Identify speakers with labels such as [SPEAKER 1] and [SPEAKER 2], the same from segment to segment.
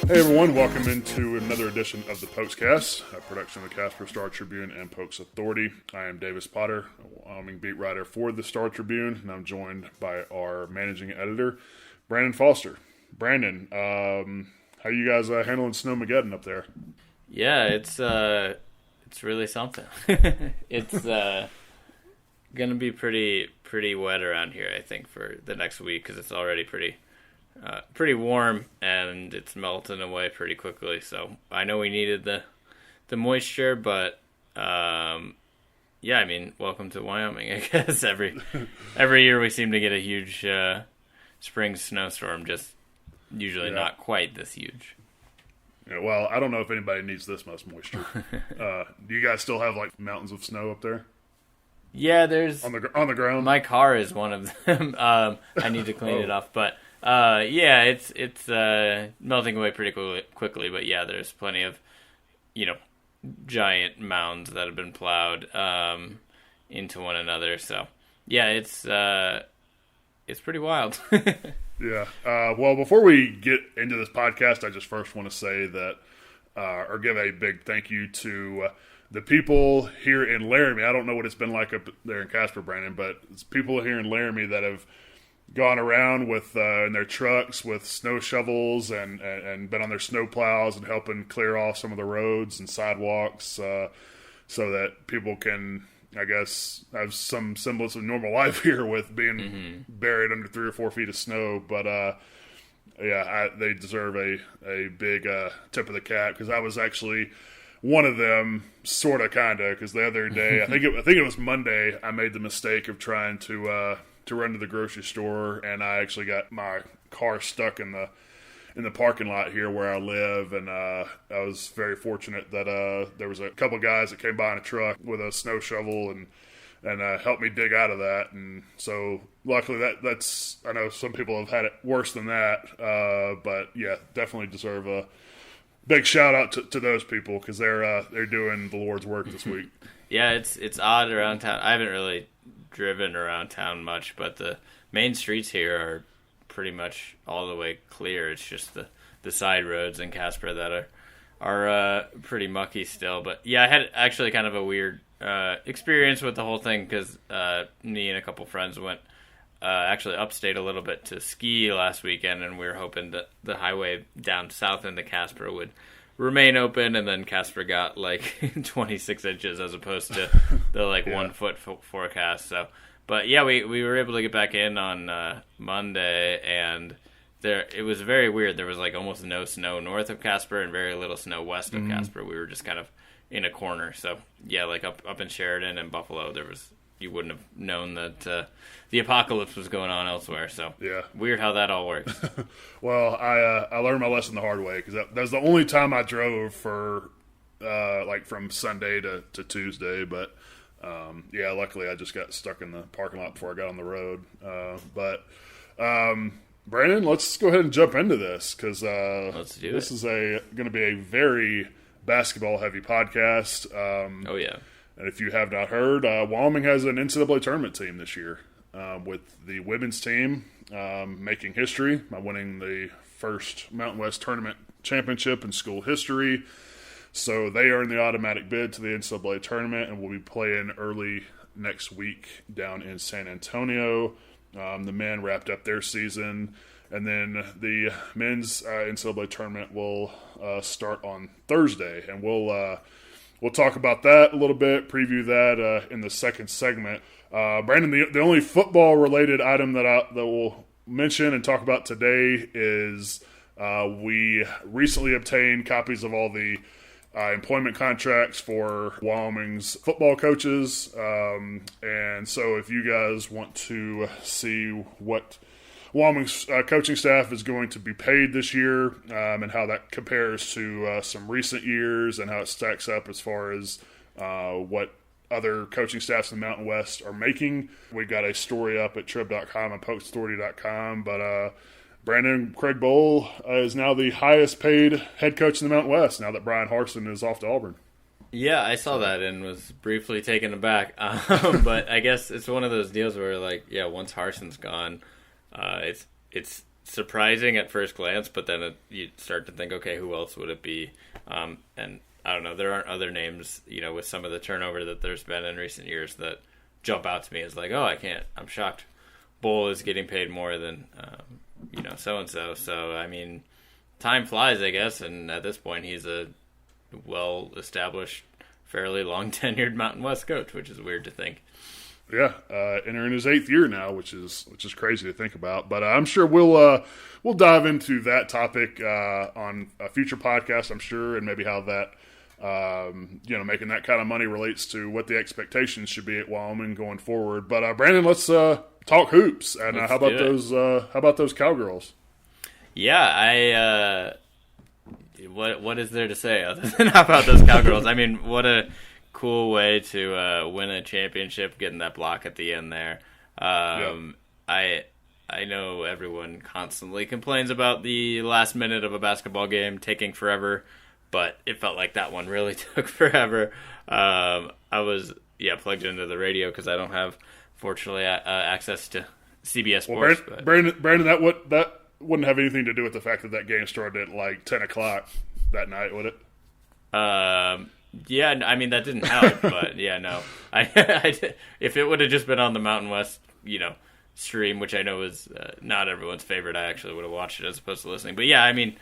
[SPEAKER 1] Hey everyone, welcome into another edition of the Pokescast, a production of the Casper Star-Tribune and Pokes Authority. I am Davis Potter, a Wyoming beat writer for the Star-Tribune, and I'm joined by our managing editor, Brandon Foster. Brandon, how you guys handling Snowmageddon up there?
[SPEAKER 2] Yeah, it's really something. It's gonna be pretty wet around here, I think, for the next week because it's already pretty warm and it's melting away pretty quickly. So I know we needed the moisture, but yeah, I mean, welcome to Wyoming. I guess every year we seem to get a huge spring snowstorm, just usually not quite this huge.
[SPEAKER 1] Yeah, well, I don't know if anybody needs this much moisture. Do you guys still have like mountains of snow up there?
[SPEAKER 2] Yeah, there's
[SPEAKER 1] on the ground.
[SPEAKER 2] My car is one of them. I need to clean it off, but yeah, it's melting away pretty quickly. But yeah, there's plenty of giant mounds that have been plowed into one another. So yeah, it's pretty wild.
[SPEAKER 1] Yeah. Well, before we get into this podcast, I just first want to say that, or give a big thank you to the people here in Laramie. I don't know what it's been like up there in Casper, Brandon, but it's people here in Laramie that have gone around with in their trucks with snow shovels and been on their snow plows and helping clear off some of the roads and sidewalks so that people can, I guess, have some semblance of normal life here with being buried under 3 or 4 feet of snow. But yeah, they deserve a big tip of the cap, because I was actually one of them, sort of, kind of, because the other day, I think it was Monday, I made the mistake of trying to run to the grocery store, and I actually got my car stuck in the parking lot here where I live, and I was very fortunate that there was a couple guys that came by in a truck with a snow shovel and helped me dig out of that. And so luckily that's I know some people have had it worse than that, but yeah, definitely deserve a big shout out to those people, because they're doing the Lord's work this week.
[SPEAKER 2] Yeah, it's odd around town. I haven't really driven around town much, but the main streets here are pretty much all the way clear. It's just the side roads in Casper that are pretty mucky still. But yeah, I had actually kind of a weird experience with the whole thing, because me and a couple friends went actually upstate a little bit to ski last weekend, and we were hoping that the highway down south into Casper would remain open, and then Casper got like 26 inches as opposed to the 1 foot forecast. So, but yeah, we were able to get back in on Monday, and it was very weird. There was like almost no snow north of Casper and very little snow west of Casper. We were just kind of in a corner. So yeah, like up in Sheridan and Buffalo, you wouldn't have known that the apocalypse was going on elsewhere. So
[SPEAKER 1] yeah,
[SPEAKER 2] weird how that all works.
[SPEAKER 1] Well, I learned my lesson the hard way, because that was the only time I drove for from Sunday to Tuesday. But yeah, luckily I just got stuck in the parking lot before I got on the road. But Brandon, let's go ahead and jump into this, because this is going to be a very basketball heavy podcast.
[SPEAKER 2] Oh yeah.
[SPEAKER 1] And if you have not heard, Wyoming has an NCAA Tournament team this year, with the women's team making history by winning the first Mountain West Tournament championship in school history. So they earned the automatic bid to the NCAA Tournament and will be playing early next week down in San Antonio. The men wrapped up their season, and then the men's NCAA Tournament will start on Thursday, and we'll talk about that a little bit, preview that in the second segment. Brandon, the only football-related item that we'll mention and talk about today is we recently obtained copies of all the employment contracts for Wyoming's football coaches. And so if you guys want to see what Wyoming's coaching staff is going to be paid this year, and how that compares to some recent years, and how it stacks up as far as what other coaching staffs in the Mountain West are making, we've got a story up at trib.com and pokesauthority.com. But Brandon, Craig Bowl is now the highest paid head coach in the Mountain West, now that Brian Harsin is off to Auburn.
[SPEAKER 2] Yeah, I saw that and was briefly taken aback. But I guess it's one of those deals where, like, yeah, once Harsin's gone, it's surprising at first glance, but then you start to think, okay, who else would it be? And I don't know, there aren't other names, with some of the turnover that there's been in recent years that jump out to me as like, oh, I'm shocked. Bull is getting paid more than, so-and-so. So, I mean, time flies, I guess, and at this point he's a well-established, fairly long-tenured Mountain West coach, which is weird to think.
[SPEAKER 1] Yeah, entering his 8th year now, which is crazy to think about. But I'm sure we'll dive into that topic on a future podcast, I'm sure, and maybe how that making that kind of money relates to what the expectations should be at Wyoming going forward. But Brandon, let's talk hoops, and how about those Cowgirls?
[SPEAKER 2] Yeah, what is there to say other than how about those Cowgirls? I mean, what a cool way to win a championship, getting that block at the end there. I know everyone constantly complains about the last minute of a basketball game taking forever, but it felt like that one really took forever. I was plugged into the radio because I don't have, fortunately, access to CBS Sports.
[SPEAKER 1] Well, Brandon, that wouldn't have anything to do with the fact that game started at like 10 o'clock that night, would it?
[SPEAKER 2] Yeah, I mean, that didn't help, but yeah, no. If it would have just been on the Mountain West, stream, which I know is not everyone's favorite, I actually would have watched it as opposed to listening. But yeah, I mean,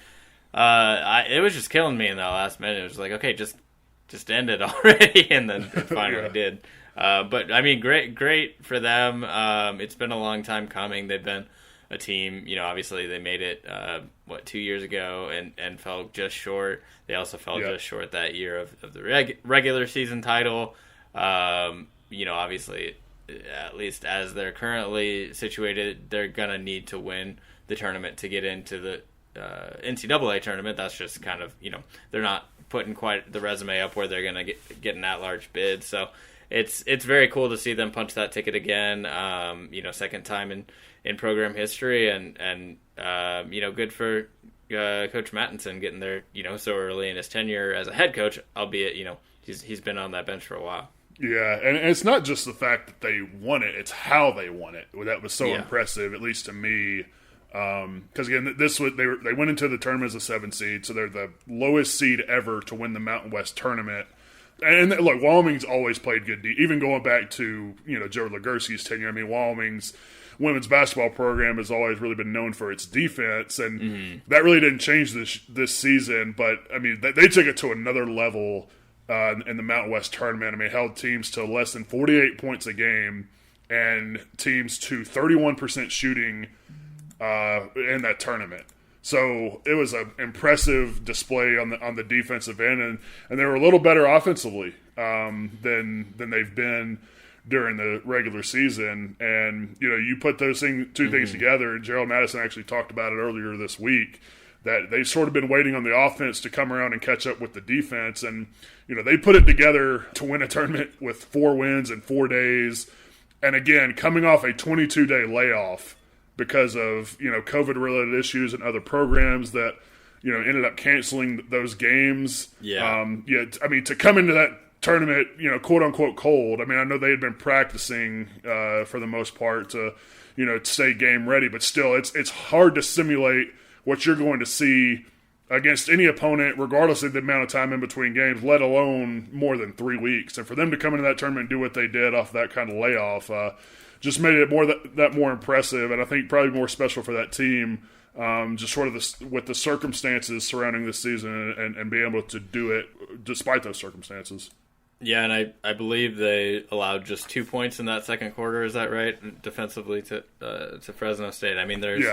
[SPEAKER 2] it was just killing me in that last minute. It was like, okay, just end it already, and then it finally did. But I mean, great for them. It's been a long time coming. They've been a team, obviously they made it 2 years ago and fell just short. They also fell just short that year of the regular season title. Obviously, at least as they're currently situated, they're gonna need to win the tournament to get into the NCAA tournament. That's just kind of, they're not putting quite the resume up where they're gonna get an at-large bid. So it's very cool to see them punch that ticket again. Second time in program history, and good for Coach Mattinson getting there, so early in his tenure as a head coach, albeit, he's been on that bench for a while.
[SPEAKER 1] Yeah, and it's not just the fact that they won it; it's how they won it. That was so impressive, at least to me. Because again, they went into the tournament as a 7 seed, so they're the lowest seed ever to win the Mountain West tournament. And look, Wyoming's always played good, even going back to Joe Legursky's tenure. I mean, Wyoming's women's basketball program has always really been known for its defense, and that really didn't change this season. But I mean, they took it to another level in the Mountain West tournament. I mean, held teams to less than 48 points a game, and teams to 31% shooting in that tournament. So it was an impressive display on the defensive end, and they were a little better offensively than they've been during the regular season. And you put those two things together. And Gerald Madison actually talked about it earlier this week, that they've sort of been waiting on the offense to come around and catch up with the defense, and they put it together to win a tournament with 4 wins in 4 days, and again coming off a 22-day layoff because of COVID-related issues and other programs that ended up canceling those games. I mean, to come into that tournament, quote unquote cold. I mean, I know they had been practicing for the most part to stay game ready, but still, it's hard to simulate what you're going to see against any opponent, regardless of the amount of time in between games, let alone more than 3 weeks. And for them to come into that tournament and do what they did off that kind of layoff, just made it more impressive, and I think probably more special for that team, just sort of with the circumstances surrounding this season and being able to do it despite those circumstances.
[SPEAKER 2] Yeah, and I believe they allowed just 2 points in that second quarter. Is that right? Defensively to Fresno State. I mean, there's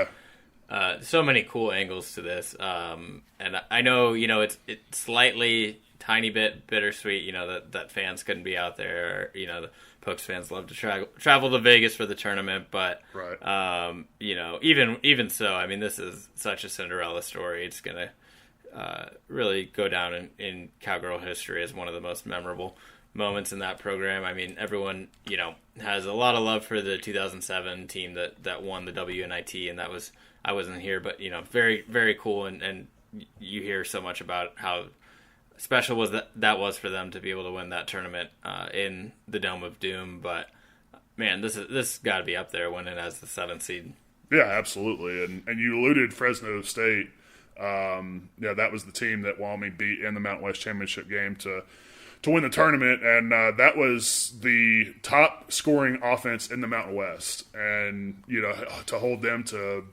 [SPEAKER 2] so many cool angles to this, and I know it's slightly tiny bit bittersweet. That fans couldn't be out there. The Pokes fans love to travel to Vegas for the tournament, but even so, I mean, this is such a Cinderella story. It's gonna really go down in Cowgirl history as one of the most memorable moments in that program. I mean, everyone has a lot of love for the 2007 team that won the WNIT, and I wasn't here, but very, very cool, and you hear so much about how special was that was for them to be able to win that tournament in the Dome of Doom. But man, this got to be up there, winning as the 7th seed
[SPEAKER 1] Yeah, absolutely. And you alluded Fresno State. That was the team that Wyoming beat in the Mountain West Championship game to win the tournament, and that was the top scoring offense in the Mountain West. And, to hold them to,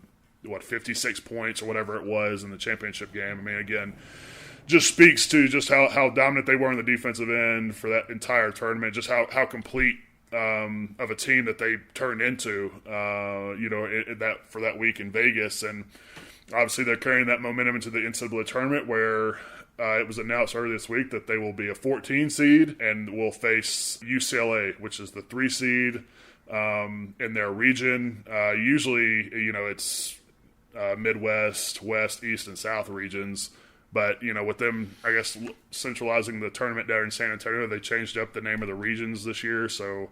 [SPEAKER 1] 56 points or whatever it was in the championship game, I mean, again, just speaks to just how dominant they were on the defensive end for that entire tournament, just how complete of a team that they turned into, for that week in Vegas. And obviously they're carrying that momentum into the NCAA tournament where it was announced earlier this week that they will be a 14 seed and will face UCLA, which is the 3 seed in their region. Usually, it's Midwest, West, East, and South regions. But, with them, I guess, centralizing the tournament down in San Antonio, they changed up the name of the regions this year. So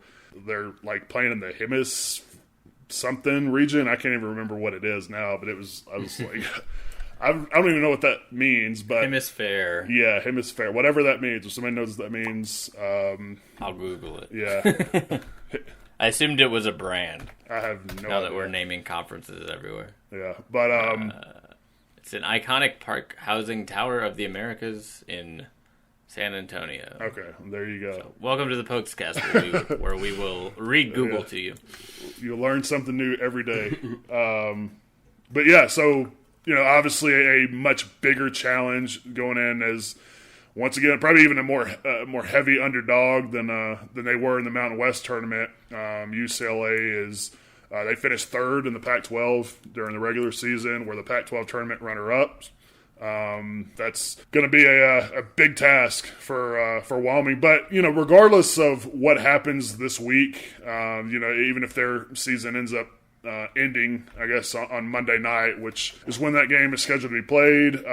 [SPEAKER 1] they're, playing in the Hemis something region. I can't even remember what it is now, but I was like, I don't even know what that means. But
[SPEAKER 2] Hemisphere.
[SPEAKER 1] Yeah, hemisphere. Whatever that means. If somebody knows what that means.
[SPEAKER 2] I'll Google it.
[SPEAKER 1] Yeah.
[SPEAKER 2] I assumed it was a brand.
[SPEAKER 1] I have no idea.
[SPEAKER 2] Now that we're naming conferences everywhere.
[SPEAKER 1] Yeah, but
[SPEAKER 2] it's an iconic park housing Tower of the Americas in San Antonio.
[SPEAKER 1] Okay, there you go.
[SPEAKER 2] So, welcome to the Pokescast, where we will read Google to you.
[SPEAKER 1] You'll learn something new every day. But yeah, so obviously a much bigger challenge going in as once again probably even a more heavy underdog than they were in the Mountain West tournament. UCLA is. They finished third in the Pac-12 during the regular season. We're the Pac-12 tournament runner-ups. That's going to be a big task for Wyoming. But, regardless of what happens this week, even if their season ends up ending, I guess, on Monday night, which is when that game is scheduled to be played.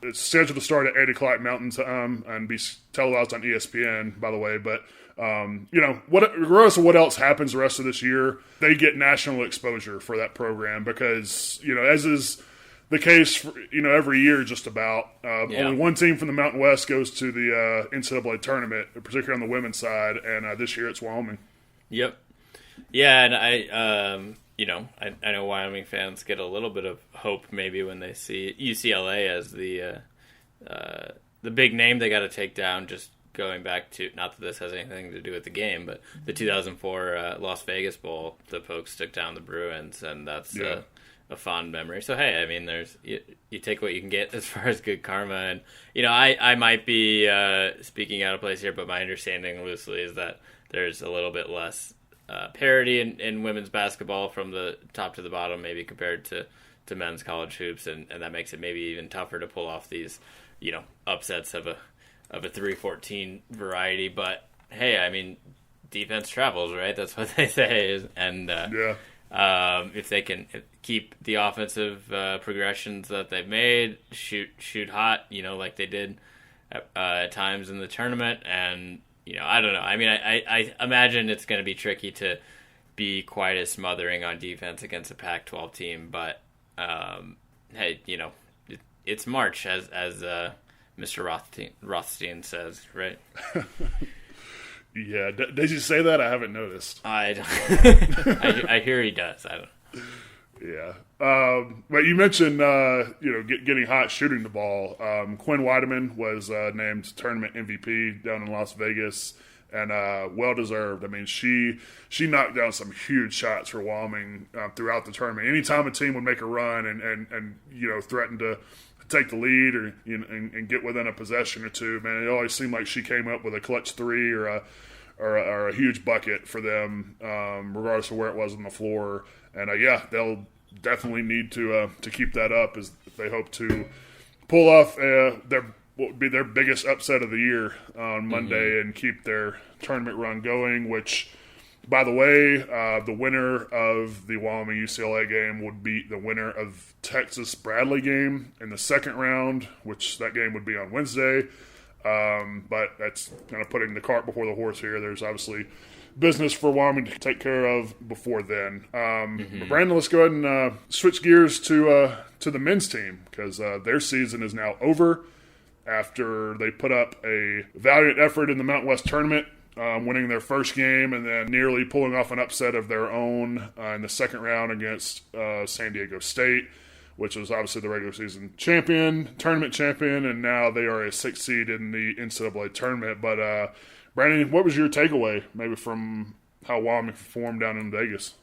[SPEAKER 1] It's scheduled to start at 8 o'clock Mountain Time and be televised on ESPN, by the way. But regardless of what else happens the rest of this year, they get national exposure for that program because, as is the case for, every year just about, only one team from the Mountain West goes to the NCAA tournament, particularly on the women's side, and this year it's Wyoming.
[SPEAKER 2] Yep. Yeah, and I know Wyoming fans get a little bit of hope maybe when they see UCLA as the big name they got to take down, just going back to, not that this has anything to do with the game, but the 2004 Las Vegas Bowl, the Pokes took down the Bruins, and that's a fond memory. So, hey, I mean, you take what you can get as far as good karma. And, I might be speaking out of place here, but my understanding loosely is that there's a little bit less parity in women's basketball from the top to the bottom, maybe compared to men's college hoops, and that makes it maybe even tougher to pull off these, upsets of a 3-14 variety. But hey, I mean, defense travels, right? That's what they say. And if they can keep the offensive progressions that they've made, shoot hot, like they did at times in the tournament, and I don't know. I mean, I imagine it's going to be tricky to be quite as smothering on defense against a Pac-12 team, but hey, it's March, as Mr. Rothstein says, right?
[SPEAKER 1] Yeah, did you say that? I haven't noticed.
[SPEAKER 2] I hear he does. I don't.
[SPEAKER 1] Yeah, but you mentioned getting hot shooting the ball. Quinn Weimann was named tournament MVP down in Las Vegas, and well deserved. I mean, she knocked down some huge shots for Wyoming throughout the tournament. Anytime a team would make a run and threaten to take the lead or and get within a possession or two, man, it always seemed like she came up with a clutch three or a huge bucket for them, regardless of where it was on the floor. And they'll definitely need to keep that up as they hope to pull off what would be their biggest upset of the year on Monday and keep their tournament run going. Which, by the way, the winner of the Wyoming UCLA game would beat the winner of Texas Bradley game in the second round, which that game would be on Wednesday. But that's kind of putting the cart before the horse here. There's obviously business for Wyoming to take care of before then. But Brandon, let's go ahead and switch gears to the men's team, because their season is now over after they put up a valiant effort in the Mountain West tournament winning their first game and then nearly pulling off an upset of their own in the second round against San Diego State, which was obviously the regular season tournament champion, and now they are a 6th seed in the NCAA tournament. But, Brandon, what was your takeaway maybe from how Wyoming performed down in Vegas?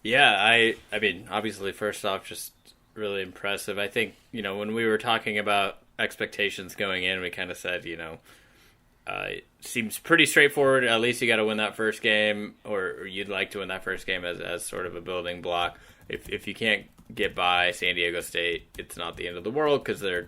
[SPEAKER 2] Yeah, I mean, obviously, first off, just really impressive. I think, when we were talking about expectations going in, we kind of said, it seems pretty straightforward. At least you got to win that first game, or you'd like to win that first game as sort of a building block. If you can't get by San Diego State, it's not the end of the world because they're,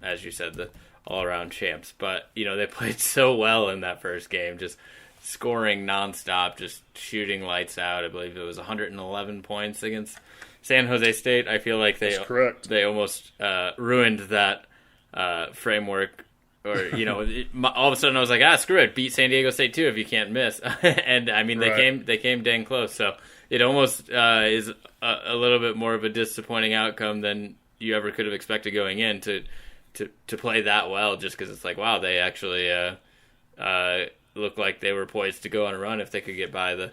[SPEAKER 2] as you said, the all-around champs. But, they played so well in that first game, just scoring nonstop, just shooting lights out. I believe it was 111 points against San Jose State. I feel like they almost ruined that framework. Or, all of a sudden I was like, screw it, beat San Diego State too if you can't miss. And, I mean, they came dang close. So it almost is a little bit more of a disappointing outcome than you ever could have expected going in to play that well, just because it's like, wow, they actually looked like they were poised to go on a run if they could get by the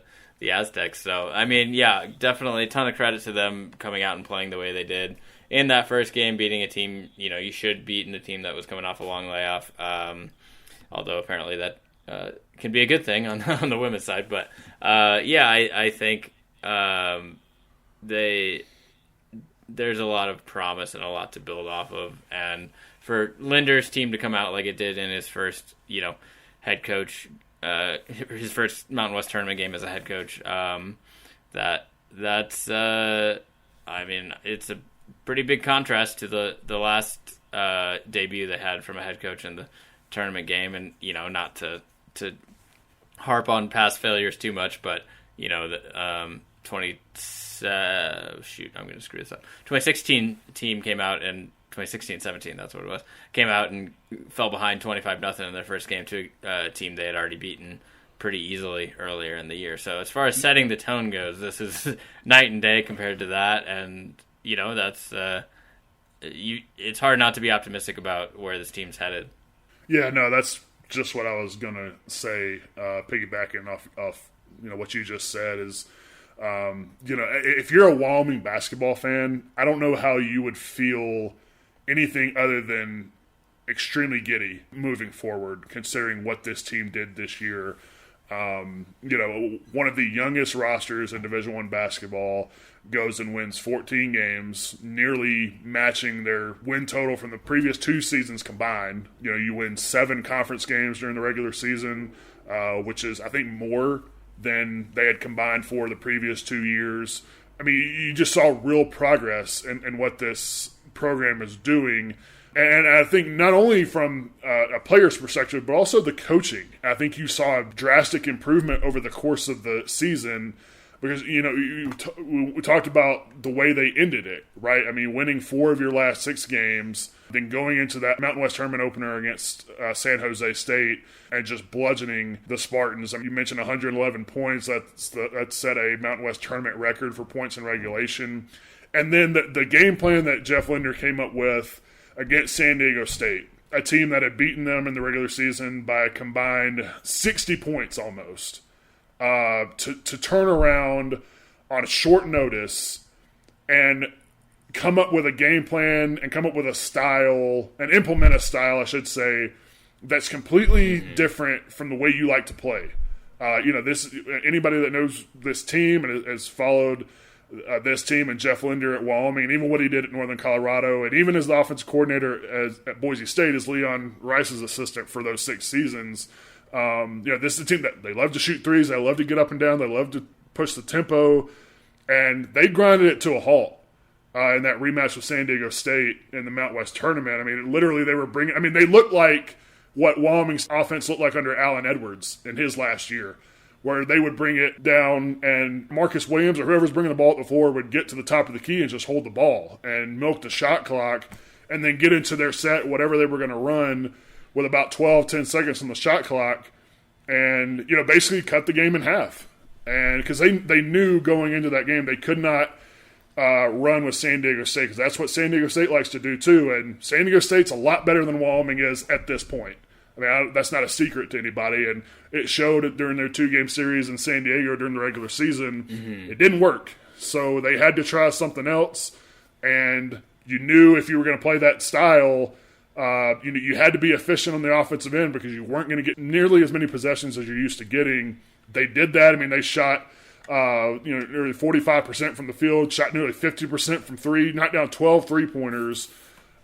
[SPEAKER 2] Aztecs. So, I mean, yeah, definitely a ton of credit to them coming out and playing the way they did. In that first game, beating a team, you should beat in a team that was coming off a long layoff. Although apparently that can be a good thing on the women's side. But, I think there's a lot of promise and a lot to build off of. And for Linder's team to come out like it did in his first, head coach, his first Mountain West tournament game as a head coach, that's I mean, it's a pretty big contrast to the last debut they had from a head coach in the tournament game. And, not to harp on past failures too much, but, the 2016 team came out and 2016-17, that's what it was, came out and fell behind 25-0 in their first game to a team they had already beaten pretty easily earlier in the year. So as far as setting the tone goes, this is night and day compared to that. And, that's it's hard not to be optimistic about where this team's headed.
[SPEAKER 1] Yeah, no, that's just what I was going to say, piggybacking off what you just said is, if you're a Wyoming basketball fan, I don't know how you would feel anything other than extremely giddy moving forward, considering what this team did this year. One of the youngest rosters in Division I basketball goes and wins 14 games, nearly matching their win total from the previous 2 seasons combined. You win 7 conference games during the regular season, which is, I think, more than they had combined for the previous 2 years. I mean, you just saw real progress in what this program is doing. And I think not only from a player's perspective, but also the coaching. I think you saw a drastic improvement over the course of the season because, we talked about the way they ended it, right? I mean, winning 4 of your last 6 games, then going into that Mountain West tournament opener against San Jose State and just bludgeoning the Spartans. I mean, you mentioned 111 points. That set a Mountain West tournament record for points in regulation. And then the game plan that Jeff Linder came up with against San Diego State, a team that had beaten them in the regular season by a combined 60 points almost, to turn around on short notice and come up with a game plan and come up with a style and implement a style, I should say, that's completely different from the way you like to play. Anybody that knows this team and has followed this team and Jeff Linder at Wyoming, and even what he did at Northern Colorado, and even as the offensive coordinator at Boise State as Leon Rice's assistant for those 6 seasons. This is a team that they love to shoot threes, they love to get up and down, they love to push the tempo, and they grinded it to a halt in that rematch with San Diego State in the Mountain West tournament. I mean, literally they looked like what Wyoming's offense looked like under Allen Edwards in his last year, where they would bring it down and Marcus Williams or whoever's bringing the ball at the floor would get to the top of the key and just hold the ball and milk the shot clock and then get into their set, whatever they were going to run, with about 10 seconds on the shot clock and, basically cut the game in half. And because they knew going into that game they could not run with San Diego State, because that's what San Diego State likes to do too. And San Diego State's a lot better than Wyoming is at this point. I mean, that's not a secret to anybody, and it showed during their 2-game series in San Diego during the regular season. It didn't work, so they had to try something else, and you knew if you were going to play that style, you had to be efficient on the offensive end because you weren't going to get nearly as many possessions as you're used to getting. They did that. I mean, they shot nearly 45% from the field, shot nearly 50% from three, knocked down 12 three-pointers.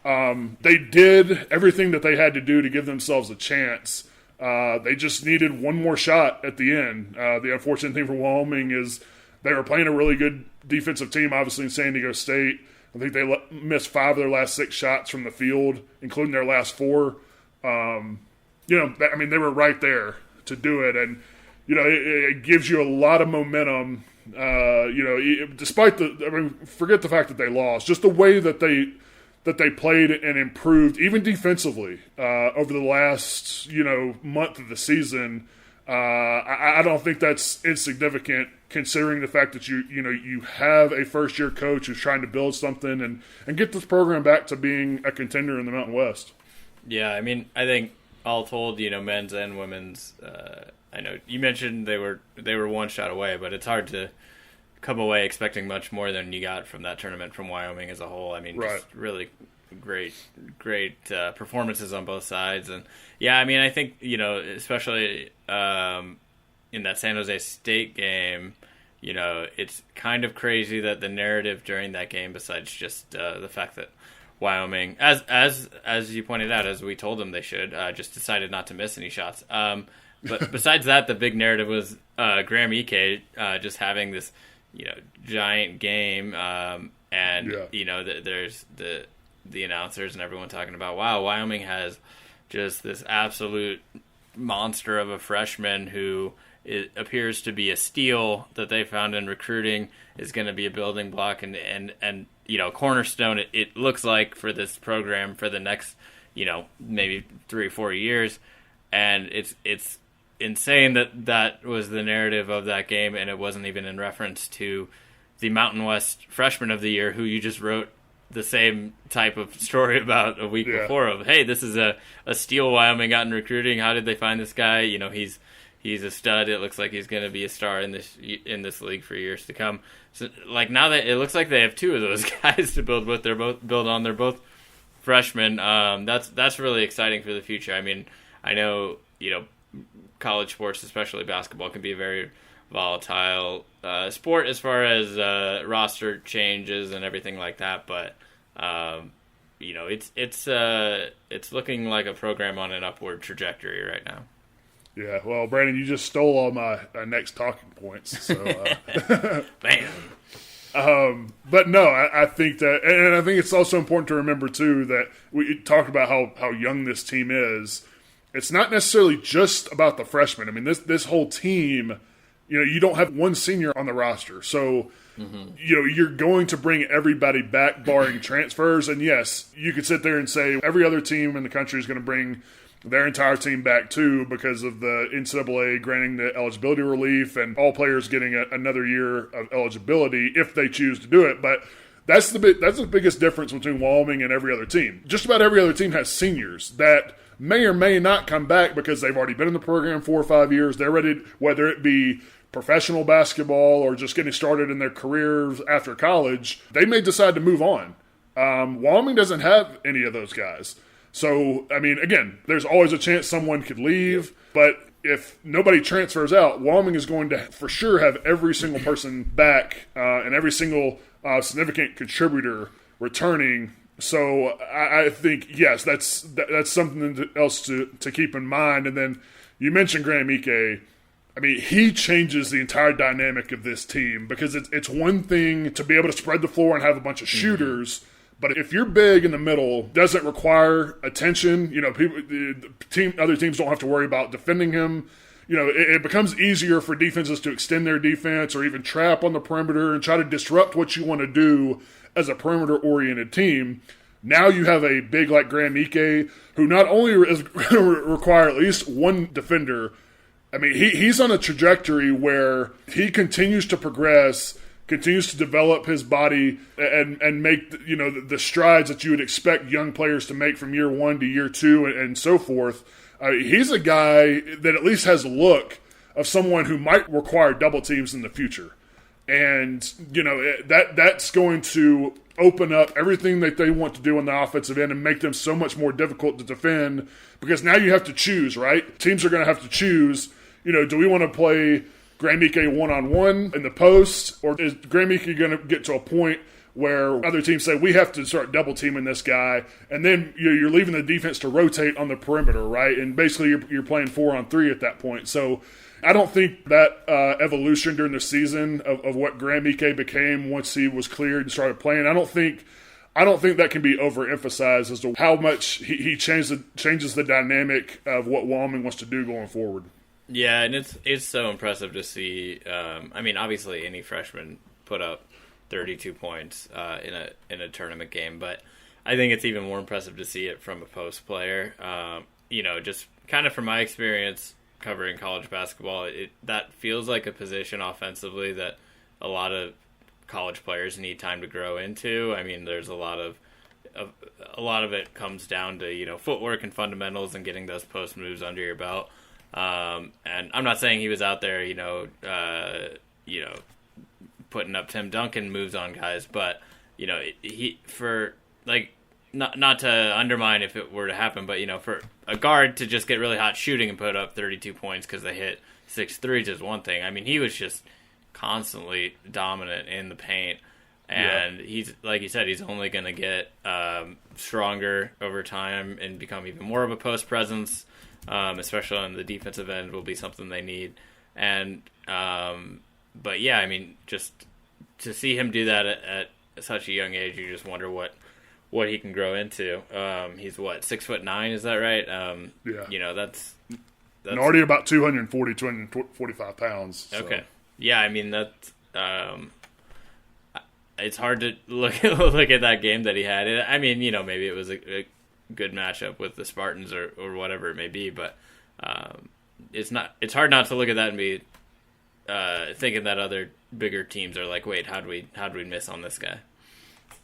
[SPEAKER 1] They did everything that they had to do to give themselves a chance. They just needed one more shot at the end. The unfortunate thing for Wyoming is they were playing a really good defensive team, obviously, in San Diego State. I think they missed 5 of their last 6 shots from the field, including their last 4. I mean, they were right there to do it, and it gives you a lot of momentum. Despite forget the fact that they lost, just the way that they played and improved, even defensively, over the last month of the season. I don't think that's insignificant, considering the fact that you have a first-year coach who's trying to build something and get this program back to being a contender in the Mountain West.
[SPEAKER 2] Yeah, I mean, I think all told, men's and women's. I know you mentioned they were one shot away, but it's hard to come away expecting much more than you got from that tournament from Wyoming as a whole. I mean,
[SPEAKER 1] right.
[SPEAKER 2] Just really great performances on both sides. And yeah, I mean, I think, especially in that San Jose State game, it's kind of crazy that the narrative during that game, besides just the fact that Wyoming, as you pointed out, as we told them they should, just decided not to miss any shots. But besides that, the big narrative was Graham Ike just having this, giant game, there's the announcers and everyone talking about, wow, Wyoming has just this absolute monster of a freshman who appears to be a steal that they found in recruiting, is going to be a building block and cornerstone. It looks like for this program for the next, maybe 3 or 4 years, and it's insane that was the narrative of that game, and it wasn't even in reference to the Mountain West Freshman of the Year, who you just wrote the same type of story about a week before of, hey, this is a steal Wyoming got in recruiting. How did they find this guy? He's a stud. It looks like he's going to be a star in this league for years to come. So now that it looks like they have 2 of those guys to build with, they're both freshmen. That's really exciting for the future. I mean, I know, college sports, especially basketball, can be a very volatile sport as far as roster changes and everything like that. But it's looking like a program on an upward trajectory right now.
[SPEAKER 1] Yeah, well, Brandon, you just stole all my next talking points. So,
[SPEAKER 2] man.
[SPEAKER 1] But no, I think that, and I think it's also important to remember too that we talk about how young this team is. It's not necessarily just about the freshmen. I mean, this whole team, you don't have one senior on the roster. So, you're going to bring everybody back barring transfers. And yes, you could sit there and say every other team in the country is going to bring their entire team back too because of the NCAA granting the eligibility relief and all players getting another year of eligibility if they choose to do it. But that's the biggest difference between Wyoming and every other team. Just about every other team has seniors that may or may not come back because they've already been in the program 4 or 5 years. They're ready, whether it be professional basketball or just getting started in their careers after college, they may decide to move on. Wyoming doesn't have any of those guys. So, I mean, again, there's always a chance someone could leave, but if nobody transfers out, Wyoming is going to for sure have every single person back and every single significant contributor returning. So I think, yes, that's something else to keep in mind. And then you mentioned Graham Ike. I mean, he changes the entire dynamic of this team because it's one thing to be able to spread the floor and have a bunch of shooters, but if you're big in the middle, doesn't require attention. Other teams don't have to worry about defending him. It becomes easier for defenses to extend their defense or even trap on the perimeter and try to disrupt what you want to do as a perimeter-oriented team. Now you have a big like Graham Ike, who not only is going to require at least one defender. I mean, he's on a trajectory where he continues to progress, continues to develop his body and make the strides that you would expect young players to make from year 1 to year 2 and so forth, he's a guy that at least has a look of someone who might require double teams in the future. And, that's going to open up everything that they want to do on the offensive end and make them so much more difficult to defend, because now you have to choose, right? Teams are going to have to choose, do we want to play Graham-Ike one-on-one in the post, or is Graham-Ike going to get to a point where other teams say, we have to start double-teaming this guy, and then you're leaving the defense to rotate on the perimeter, right? And basically you're playing 4-on-3 at that point. So I don't think that evolution during the season of what Graham-Ike became once he was cleared and started playing, I don't think that can be overemphasized as to how much he changes the dynamic of what Wyoming wants to do going forward.
[SPEAKER 2] Yeah, and it's so impressive to see. Obviously any freshman put up 32 points in a tournament game, but I think it's even more impressive to see it from a post player. Just kind of from my experience covering college basketball, that feels like a position offensively that a lot of college players need time to grow into. I mean, there's a lot of it comes down to footwork and fundamentals and getting those post moves under your belt. And I'm not saying he was out there, putting up Tim Duncan moves on guys, but not to undermine if it were to happen, but for a guard to just get really hot shooting and put up 32 points because they hit 6 threes is one thing. I mean, he was just constantly dominant in the paint, and he's, like you said, he's only going to get stronger over time and become even more of a post presence. Especially on the defensive end, will be something they need. And, but yeah, I mean, just to see him do that at such a young age, you just wonder what he can grow into. He's 6'9", is that right?
[SPEAKER 1] Yeah.
[SPEAKER 2] That's
[SPEAKER 1] already about 245 pounds. So.
[SPEAKER 2] Okay. Yeah. I mean, that's, it's hard to look at that game that he had. I mean, maybe it was a good matchup with the Spartans or whatever it may be, but it's hard not to look at that and be thinking that other bigger teams are like, wait, how'd we miss on this guy?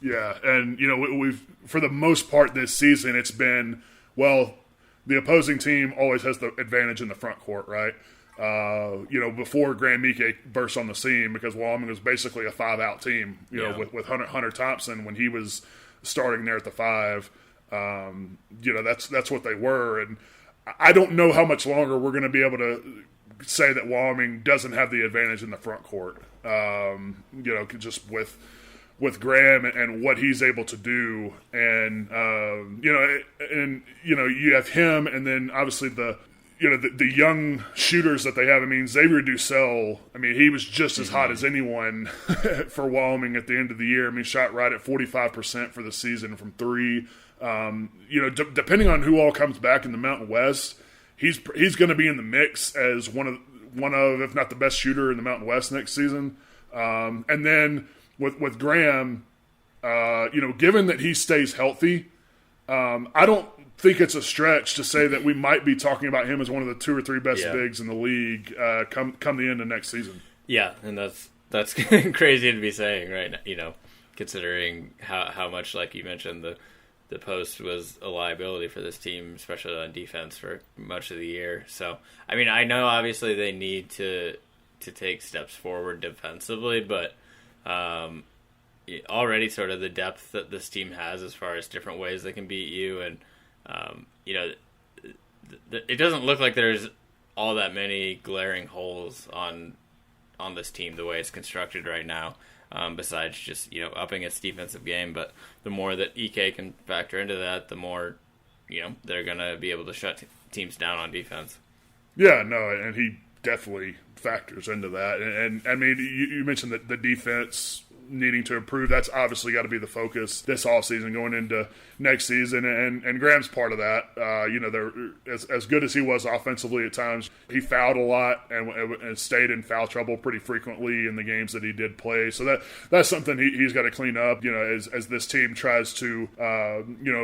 [SPEAKER 1] Yeah, and we've for the most part this season it's been, well, the opposing team always has the advantage in the front court, right? Before Graham-Ike burst on the scene, because Wyoming was basically a 5-out team, with Hunter Thompson when he was starting there at the 5. That's what they were, and I don't know how much longer we're going to be able to say that Wyoming doesn't have the advantage in the front court. Just with Graham and what he's able to do, and you have him, and then obviously the young shooters that they have. I mean, Xavier Dussel, he was just as hot as anyone for Wyoming at the end of the year. I mean, shot right at 45% for the season from 3. Depending on who all comes back in the Mountain West, he's going to be in the mix as one of, if not the best shooter in the Mountain West next season. And then with Graham, given that he stays healthy, I don't think it's a stretch to say that we might be talking about him as one of the 2 or 3 best bigs in the league come the end of next season. Yeah,
[SPEAKER 2] and that's crazy to be saying, right? Considering how much, like you mentioned, the post was a liability for this team, especially on defense for much of the year. So, I know obviously they need to take steps forward defensively, but already sort of the depth that this team has as far as different ways they can beat you, and it doesn't look like there's all that many glaring holes on this team the way it's constructed right now. Besides just upping its defensive game, but the more that EK can factor into that, the more they're gonna be able to shut teams down on defense.
[SPEAKER 1] Yeah, no, and he definitely factors into that. And you mentioned that the defense needing to improve. That's obviously got to be the focus this offseason going into next season. And Graham's part of that. As good as he was offensively at times, he fouled a lot and stayed in foul trouble pretty frequently in the games that he did play. So that's something he's got to clean up, as this team tries to,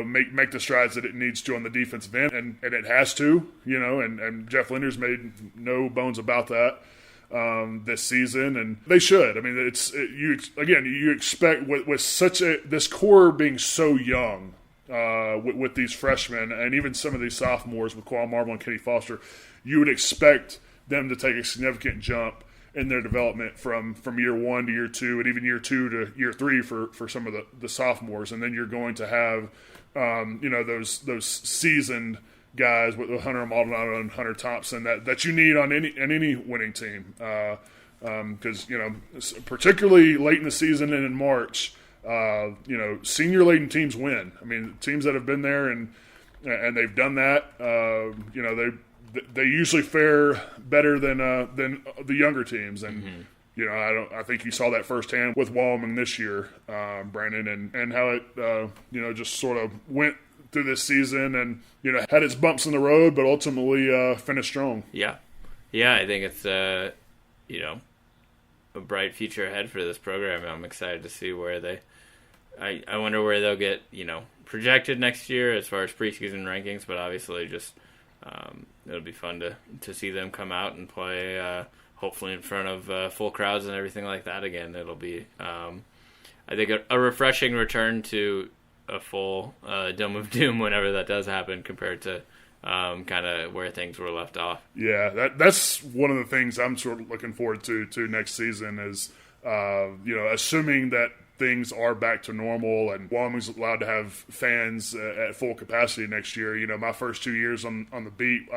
[SPEAKER 1] make the strides that it needs to on the defensive end. And it has to, and Jeff Linder's made no bones about that. this season, and they should. I mean, you expect with this core being so young with these freshmen and even some of these sophomores with Quan Marble and Kenny Foster, you would expect them to take a significant jump in their development from year 1 to year 2 and even year 2 to year 3 for some of the sophomores, and then you're going to have those seasoned guys with Hunter Maldonado and Hunter Thompson that you need on any winning team, because particularly late in the season and in March, senior laden teams win. I mean, teams that have been there and they've done that, they usually fare better than the younger teams, and I think you saw that firsthand with Wyoming this year, Brandon, and how it just sort of went through this season and had its bumps in the road, but ultimately finished strong.
[SPEAKER 2] Yeah, I think it's a bright future ahead for this program. I'm excited to see where I wonder where they'll get projected next year as far as preseason rankings, but obviously just it'll be fun to see them come out and play, hopefully in front of full crowds and everything like that again. It'll be I think a refreshing return to a full Dome of Doom whenever that does happen, compared to kind of where things were left off.
[SPEAKER 1] Yeah, that's one of the things I'm sort of looking forward to next season is, assuming that things are back to normal and Wyoming's allowed to have fans at full capacity next year. My first 2 years on the beat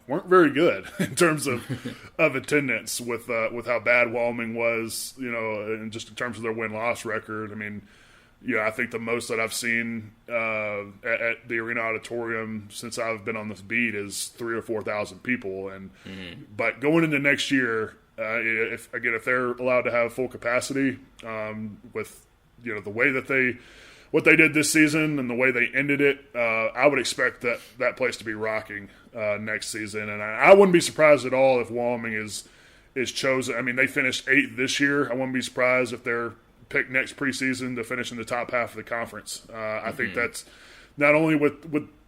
[SPEAKER 1] weren't very good in terms of attendance with how bad Wyoming was, and just in terms of their win-loss record. I mean, I think the most that I've seen at the Arena Auditorium since I've been on this beat is 3,000 or 4,000 people. And but going into next year, if they're allowed to have full capacity, with the way that what they did this season and the way they ended it, I would expect that place to be rocking next season. And I wouldn't be surprised at all if Wyoming is chosen. I mean, they finished 8th this year. I wouldn't be surprised if they're picked next preseason to finish in the top half of the conference. I think that's not only with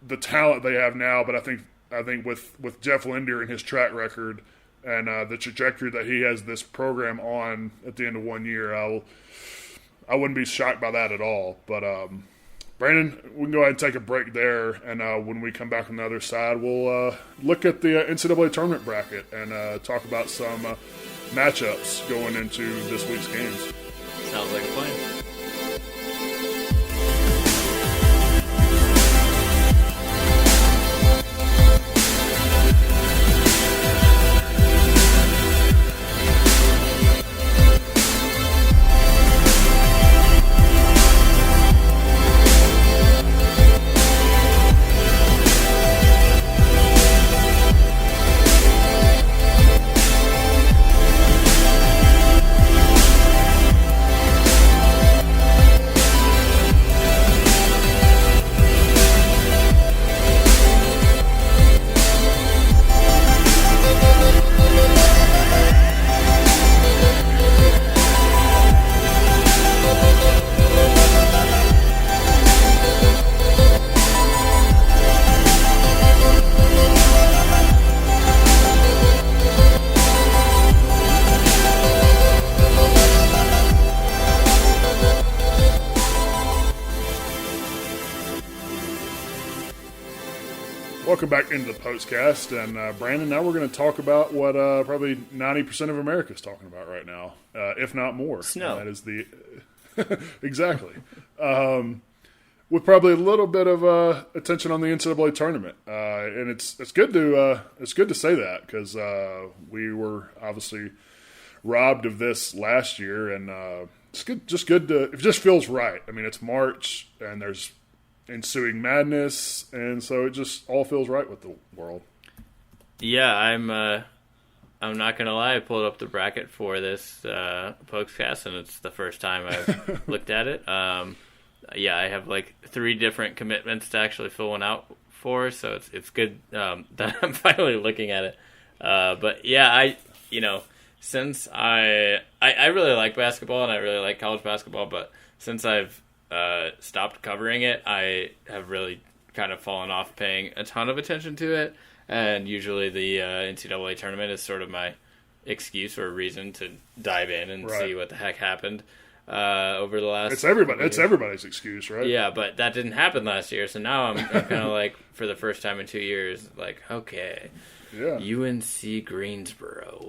[SPEAKER 1] the talent they have now, but I think with Jeff Linder and his track record and the trajectory that he has this program on at the end of 1 year, I wouldn't be shocked by that at all. But Brandon, we can go ahead and take a break there, and when we come back on the other side, we'll look at the NCAA Tournament bracket and talk about some matchups going into this week's games.
[SPEAKER 2] Sounds like a plan.
[SPEAKER 1] Welcome back into the postcast, and Brandon, now we're going to talk about what probably 90% of America is talking about right now, if not more.
[SPEAKER 2] Snow.
[SPEAKER 1] That is the exactly. With probably a little bit of attention on the NCAA tournament, and it's good to say that because we were obviously robbed of this last year, and it's good. It just feels right. I mean, it's March, and there's ensuing madness, and so it just all feels right with the world.
[SPEAKER 2] Yeah, I'm not gonna lie. I pulled up the bracket for this podcast, and it's the first time I've looked at it. Yeah, I have like 3 different commitments to actually fill one out for, so it's good that I'm finally looking at it. But yeah, since I really like basketball and I really like college basketball, but since I've stopped covering it, I have really kind of fallen off paying a ton of attention to it, and usually the NCAA tournament is sort of my excuse or reason to dive in and
[SPEAKER 1] Right.
[SPEAKER 2] see what the heck happened over the last.
[SPEAKER 1] It's everybody's excuse, right?
[SPEAKER 2] Yeah, but that didn't happen last year, so now I'm kind of like, for the first time in 2 years, like, okay,
[SPEAKER 1] Yeah.
[SPEAKER 2] UNC Greensboro,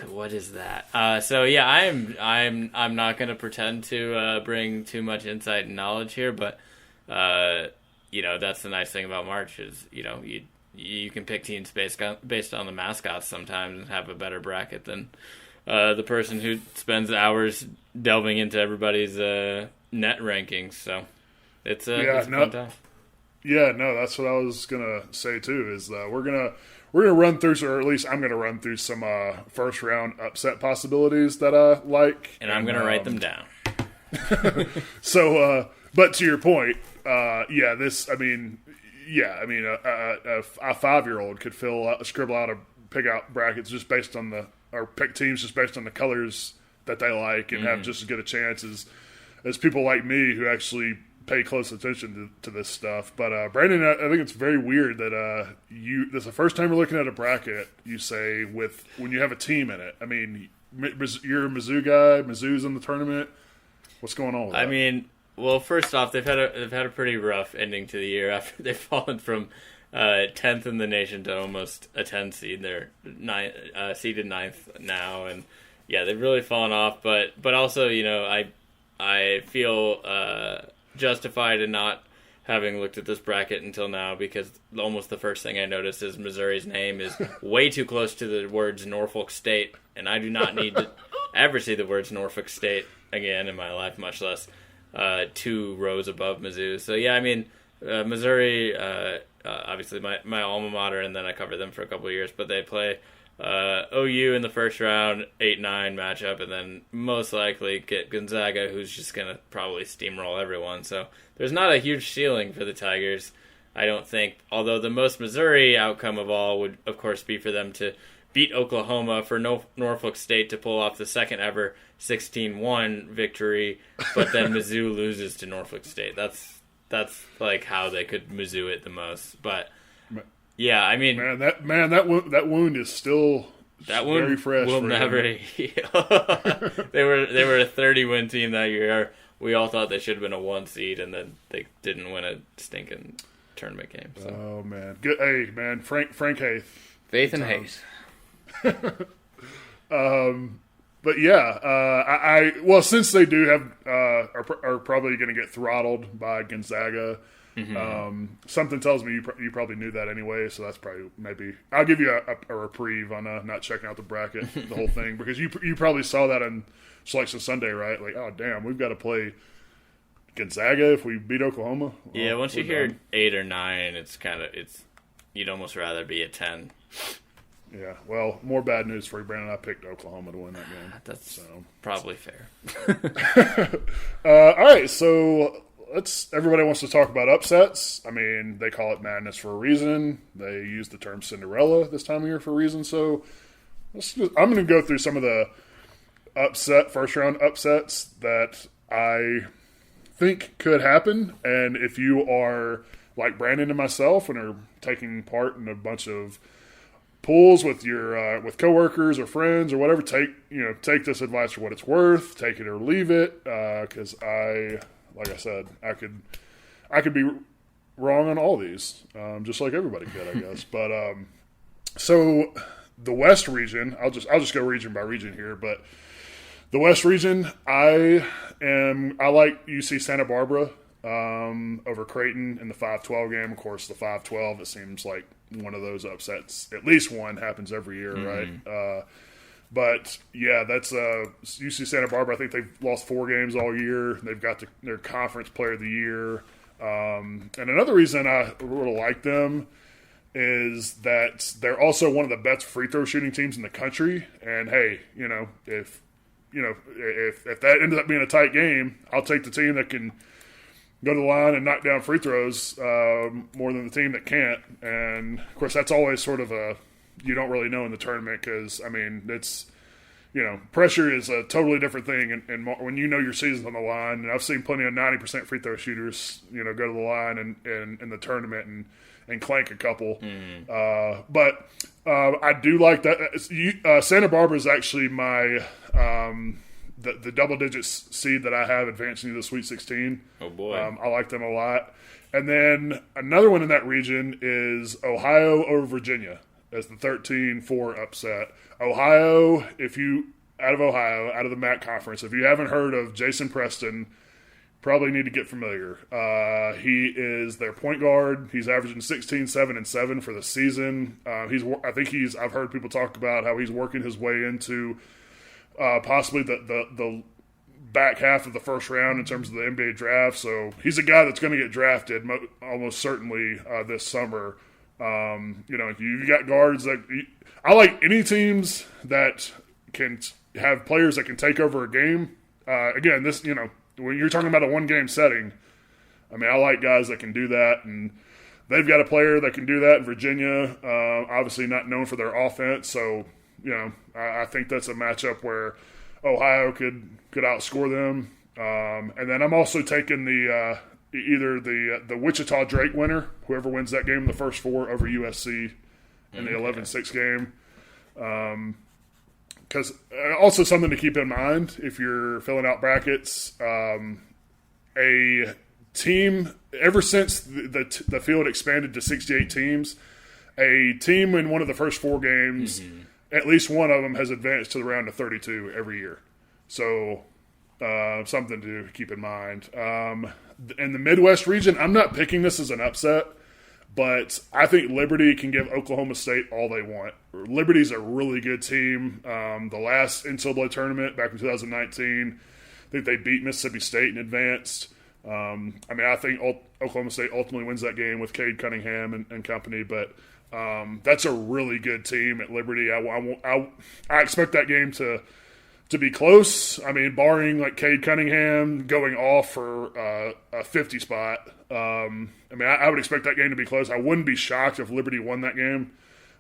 [SPEAKER 2] what is that? So yeah, I'm not going to pretend to bring too much insight and knowledge here, but that's the nice thing about March is you can pick teams based on the mascots sometimes and have a better bracket than the person who spends hours delving into everybody's net rankings. So it's a fun time.
[SPEAKER 1] Yeah, no, that's what I was gonna say too. Is we're gonna run through, or at least I'm gonna run through some first round upset possibilities that I like,
[SPEAKER 2] and I'm gonna write them down.
[SPEAKER 1] So, but to your point, a 5-year-old could scribble out pick out brackets just based on pick teams just based on the colors that they like, and have just as good a chance as people like me who actually pay close attention to this stuff. But Brandon, I think it's very weird that this is the first time we're looking at a bracket. You say when you have a team in it. I mean, you're a Mizzou guy. Mizzou's in the tournament. What's going on with that?
[SPEAKER 2] I mean, well, first off, they've had a pretty rough ending to the year after they've fallen from 10th in the nation to almost a 10 seed. They're seeded 9th now, and yeah, they've really fallen off. But also, I feel justified in not having looked at this bracket until now, because almost the first thing I noticed is Missouri's name is way too close to the words Norfolk State, and I do not need to ever see the words Norfolk State again in my life, much less 2 rows above Mizzou. So yeah, I mean, Missouri, obviously my alma mater, and then I covered them for a couple of years, but they play OU in the first round, 8-9 matchup, and then most likely get Gonzaga, who's just going to probably steamroll everyone. So there's not a huge ceiling for the Tigers, I don't think, although the most Missouri outcome of all would, of course, be for them to beat Oklahoma, for Norfolk State to pull off the second ever 16-1 victory, but then Mizzou loses to Norfolk State. That's like how they could Mizzou it the most. But yeah, I mean,
[SPEAKER 1] that wound is still very fresh.
[SPEAKER 2] Will never heal. They were a 30-win team that year. We all thought they should have been a 1 seed, and then they didn't win a stinking tournament game. So.
[SPEAKER 1] Oh man, good. Hey man, Frank Haith.
[SPEAKER 2] Faith and Haith.
[SPEAKER 1] But yeah, since they do have are probably going to get throttled by Gonzaga. Something tells me you probably knew that anyway, so that's probably maybe I'll give you a reprieve on not checking out the bracket, the whole thing, because you probably saw that on Selection Sunday, right? Like, oh damn, we've got to play Gonzaga if we beat Oklahoma.
[SPEAKER 2] Yeah, once you hear 8 or 9, it's you'd almost rather be at 10.
[SPEAKER 1] Yeah, well, more bad news for you, Brandon. I picked Oklahoma to win that game.
[SPEAKER 2] That's probably fair.
[SPEAKER 1] All right, so everybody wants to talk about upsets. I mean, they call it madness for a reason. They use the term Cinderella this time of year for a reason. So I'm going to go through some of the first round upsets that I think could happen. And if you are like Brandon and myself and are taking part in a bunch of pools with your with coworkers or friends or whatever, take this advice for what it's worth. Take it or leave it, because like I said, I could be wrong on all these, just like everybody could, I guess. But so the West region, I'll just go region by region here. But the West region, I like UC Santa Barbara over Creighton in the 5-12 game. Of course, the 5-12, it seems like one of those upsets. At least one happens every year, right? But yeah, that's UC Santa Barbara. I think they've lost 4 games all year. They've got their conference player of the year. And another reason I really like them is that they're also one of the best free throw shooting teams in the country. And hey, if that ends up being a tight game, I'll take the team that can go to the line and knock down free throws more than the team that can't. And of course, that's always sort of you don't really know in the tournament, because I mean, it's pressure is a totally different thing, and when your season's on the line. And I've seen plenty of 90% free throw shooters go to the line and in the tournament and clank a couple. But I do like that. Santa Barbara is actually my the double digits seed that I have advancing to the Sweet 16.
[SPEAKER 2] Oh boy,
[SPEAKER 1] I like them a lot. And then another one in that region is Ohio over Virginia as the 13-4 upset. Ohio, out of the MAC conference, if you haven't heard of Jason Preston, probably need to get familiar. He is their point guard. He's averaging 16, 7, and 7 for the season. I've heard people talk about how he's working his way into possibly the back half of the first round in terms of the NBA draft. So he's a guy that's going to get drafted almost certainly this summer. You got guards that I like any teams that can have players that can take over a game. Again, when you're talking about a one-game setting, I mean, I like guys that can do that, and they've got a player that can do that in Virginia, obviously not known for their offense. So, I think that's a matchup where Ohio could outscore them. And then I'm also taking either the Wichita Drake winner, whoever wins that game in the first four, over USC in the 11-6 game. Because also something to keep in mind if you're filling out brackets, a team, ever since the field expanded to 68 teams, a team in one of the first four games, at least one of them has advanced to the round of 32 every year. So something to keep in mind. In the Midwest region, I'm not picking this as an upset, but I think Liberty can give Oklahoma State all they want. Liberty's a really good team. The last NCAA tournament back in 2019, I think they beat Mississippi State and advanced. I think Oklahoma State ultimately wins that game with Cade Cunningham and company, but that's a really good team at Liberty. I expect that game to be close. I mean, barring like Cade Cunningham going off for a 50 spot. I would expect that game to be close. I wouldn't be shocked if Liberty won that game.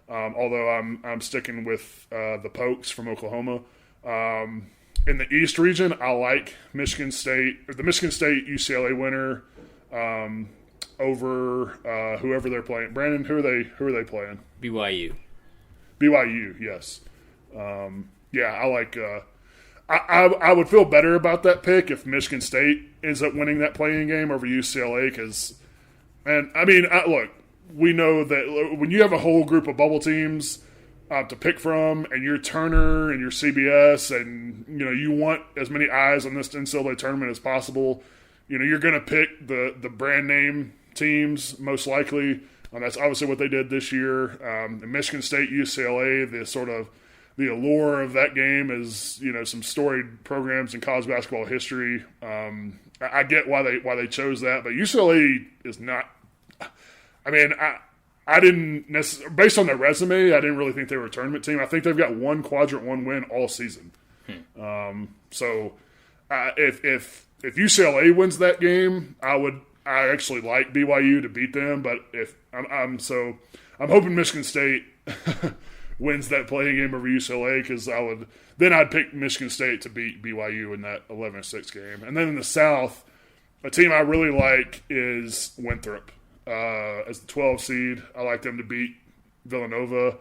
[SPEAKER 1] Although I'm sticking with the Pokes from Oklahoma. In the East region, I like the Michigan State UCLA winner over whoever they're playing. Brandon, who are they playing? BYU, yes. I like. I would feel better about that pick if Michigan State ends up winning that playing game over UCLA because, look, we know that when you have a whole group of bubble teams to pick from, and you're Turner and you're CBS, and you want as many eyes on this NCAA tournament as possible, you're going to pick the brand name teams most likely. That's obviously what they did this year. Michigan State, UCLA, the allure of that game is, some storied programs in college basketball history. I get why they chose that, but UCLA is not. I didn't necessarily, based on their resume, I didn't really think they were a tournament team. I think they've got one quadrant one win all season. If UCLA wins that game, I actually like BYU to beat them. But I'm hoping Michigan State wins that playing game over UCLA because I'd pick Michigan State to beat BYU in that 11-6 game. And then in the South, a team I really like is Winthrop. As the 12 seed, I like them to beat Villanova.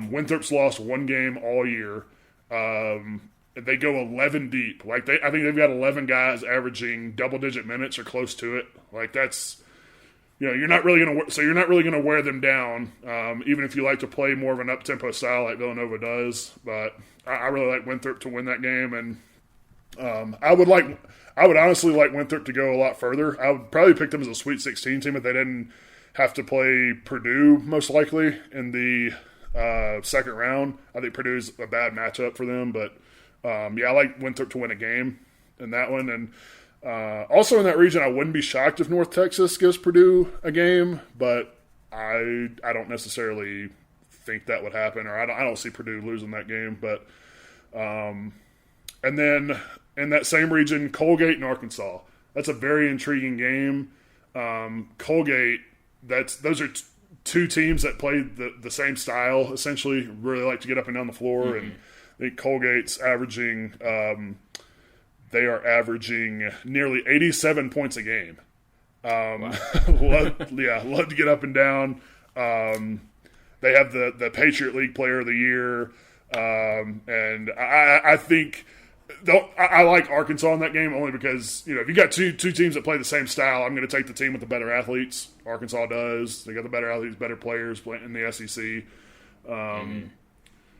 [SPEAKER 1] Winthrop's lost one game all year. They go 11 deep. I think they've got 11 guys averaging double-digit minutes or close to it. That's you're not really going to wear them down, even if you like to play more of an up-tempo style like Villanova does. But I really like Winthrop to win that game, and I would honestly like Winthrop to go a lot further. I would probably pick them as a Sweet 16 team if they didn't have to play Purdue most likely in the second round. I think Purdue's a bad matchup for them, but I like Winthrop to win a game in that one. And also in that region, I wouldn't be shocked if North Texas gives Purdue a game, but I don't necessarily think that would happen, or I don't see Purdue losing that game. But and then in that same region, Colgate and Arkansas. That's a very intriguing game. Colgate, those are two teams that play the same style, essentially, really like to get up and down the floor. And I think Colgate's averaging nearly 87 points a game.
[SPEAKER 2] Wow.
[SPEAKER 1] love to get up and down. They have the Patriot League Player of the Year, and I think I like Arkansas in that game only because if you got two teams that play the same style, I'm going to take the team with the better athletes. Arkansas does. They got the better athletes, better players playing in the SEC.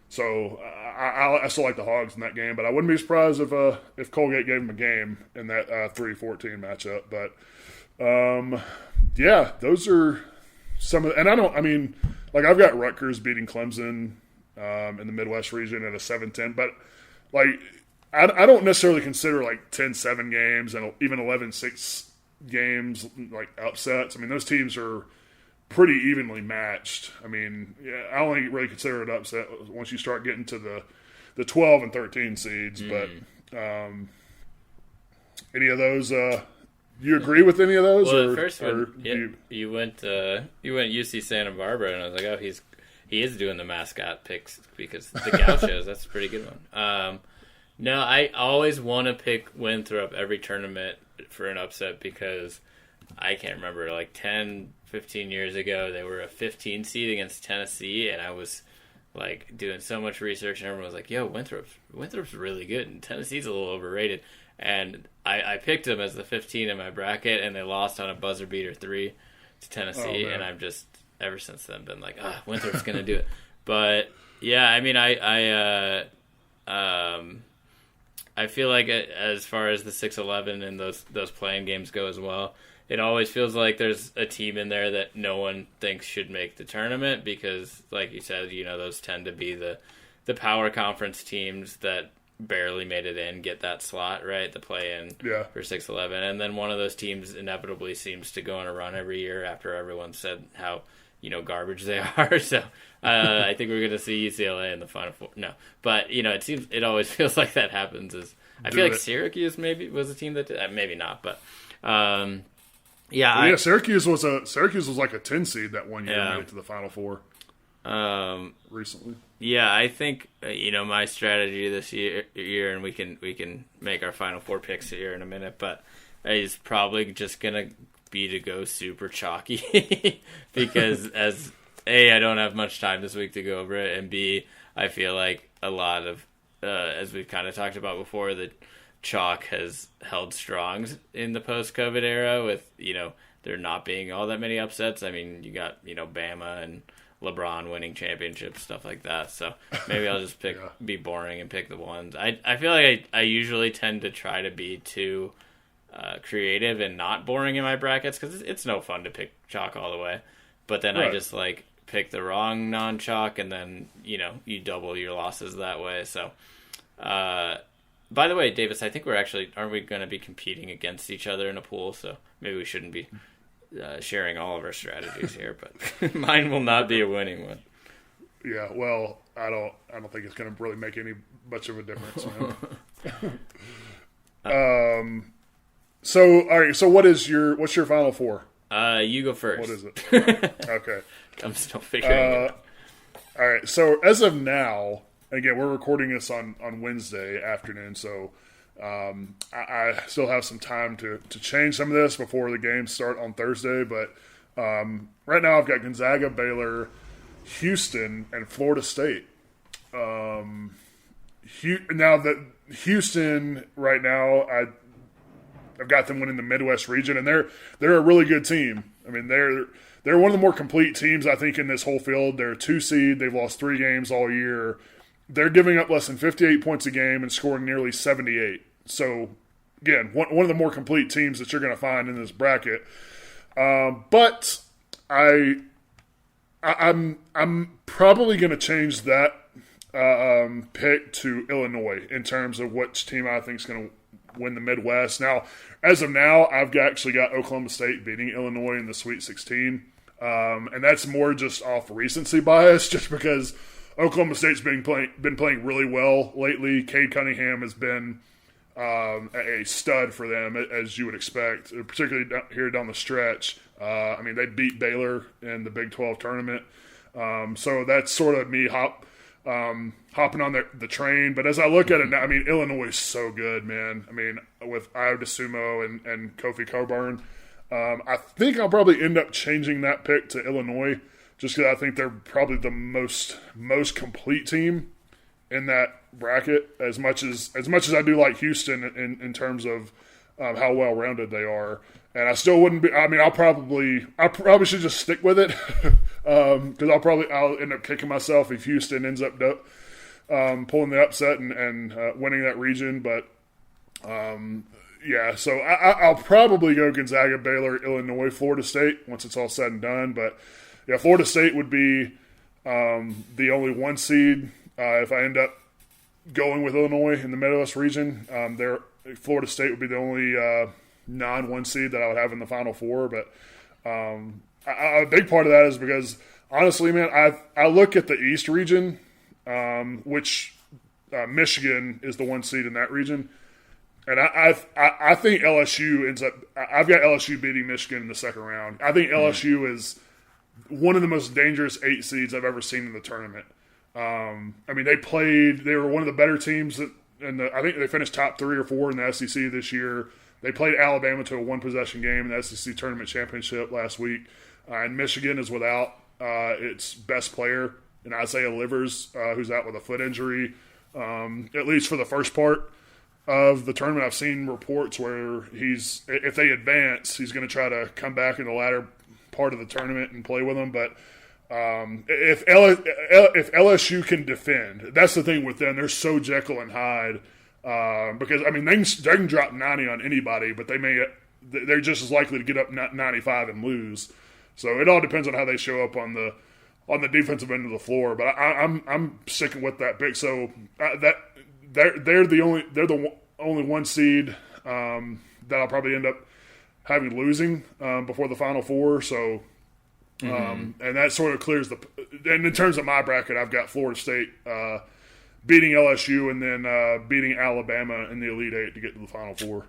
[SPEAKER 1] So I still like the Hogs in that game, but I wouldn't be surprised if Colgate gave them a game in that 3-14 matchup. But those are some of. And I've got Rutgers beating Clemson in the Midwest region at a 7-10, but I don't necessarily consider 10-7 games and even 11-6 games upsets. Those teams are pretty evenly matched. I only really consider it upset once you start getting to the 12 and 13 seeds. But any of those, you agree with any of those?
[SPEAKER 2] Well, at first you went UC Santa Barbara, and I was like, oh, he is doing the mascot picks because the Gauchos. That's a pretty good one. No, I always want to pick Winthrop every tournament for an upset because I can't remember, 10, 15 years ago, they were a 15 seed against Tennessee, and I was doing so much research, and everyone was like, yo, Winthrop's really good, and Tennessee's a little overrated. And I picked them as the 15 in my bracket, and they lost on a buzzer beater 3 to Tennessee, and I've just, ever since then, been like, Winthrop's going to do it. But, yeah, I feel like as far as the 6-11 and those playing games go as well, it always feels like there's a team in there that no one thinks should make the tournament because, like you said, those tend to be the power conference teams that barely made it in, get that slot, right, the play-in for 6-11. And then one of those teams inevitably seems to go on a run every year after everyone said how, garbage they are. So I think we're going to see UCLA in the Final Four. No. But, it always feels like that happens. I feel like Syracuse maybe was a team that did, maybe not, but...
[SPEAKER 1] Syracuse was like a 10 seed that one year and made it to the Final Four. Recently. Yeah,
[SPEAKER 2] I think my strategy this year, and we can make our Final Four picks here in a minute, but is probably just gonna be to go super chalky because I don't have much time this week to go over it, and B, I feel like a lot of as we've kind of talked about before, the chalk has held strong in the post-COVID era with, there not being all that many upsets. You got, Bama and LeBron winning championships, stuff like that. So maybe I'll just be boring and pick the ones. I feel like I usually tend to try to be too creative and not boring in my brackets because it's no fun to pick chalk all the way. But then I just pick the wrong non-chalk and then, you double your losses that way. So, by the way, Davis, I think aren't we going to be competing against each other in a pool? So maybe we shouldn't be sharing all of our strategies here, but mine will not be a winning one.
[SPEAKER 1] Yeah, well, I don't think it's going to really make much of a difference. So all right, so what's your Final Four?
[SPEAKER 2] You go first.
[SPEAKER 1] What is it? Okay,
[SPEAKER 2] I'm still figuring it out.
[SPEAKER 1] All right, so as of now. Again, we're recording this on Wednesday afternoon, so I still have some time to change some of this before the games start on Thursday. But right now I've got Gonzaga, Baylor, Houston, and Florida State. Now that Houston right now, I've got them winning the Midwest region, and they're a really good team. They're one of the more complete teams I think in this whole field. They're a 2 seed. They've lost 3 games all year. They're giving up less than 58 points a game and scoring nearly 78. So, again, one of the more complete teams that you're going to find in this bracket. But I'm probably going to change that pick to Illinois in terms of which team I think is going to win the Midwest. Now, as of now, I've actually got Oklahoma State beating Illinois in the Sweet 16. And that's more just off recency bias, just because Oklahoma State's been playing really well lately. Cade Cunningham has been a stud for them, as you would expect, particularly here down the stretch. They beat Baylor in the Big 12 tournament. So that's sort of me hopping on the train. But as I look at it now, Illinois is so good, man. With Io DeSumo and Kofi Coburn, I think I'll probably end up changing that pick to Illinois, just because I think they're probably the most complete team in that bracket. As much as I do like Houston in terms of how well rounded they are, and I still wouldn't be. I mean, I probably should just stick with it because I'll end up kicking myself if Houston ends up pulling the upset and winning that region, but. Yeah, so I'll probably go Gonzaga, Baylor, Illinois, Florida State once it's all said and done. But, yeah, Florida State would be the only 1 seed if I end up going with Illinois in the Midwest region. Florida State would be the only non-1 seed that I would have in the Final Four. But a big part of that is because, honestly, man, I look at the East region, which Michigan is the 1 seed in that region. And I think LSU ends up – I've got LSU beating Michigan in the second round. I think LSU is one of the most dangerous 8 seeds I've ever seen in the tournament. I mean, they were one of the better teams. I think they finished top 3 or 4 in the SEC this year. They played Alabama to a 1-possession game in the SEC Tournament Championship last week. And Michigan is without its best player, in Isaiah Livers, who's out with a foot injury, at least for the first part of the tournament. I've seen reports where if they advance, he's going to try to come back in the latter part of the tournament and play with them. But if LSU can defend, that's the thing with them. They're so Jekyll and Hyde because I mean they can drop 90 on anybody, but they're just as likely to get up 95 and lose. So it all depends on how they show up on the defensive end of the floor. But I'm sticking with that pick. So They're the only 1 seed that I'll probably end up having losing before the Final Four. So, and that sort of clears and in terms of my bracket, I've got Florida State beating LSU and then beating Alabama in the Elite Eight to get to the Final Four.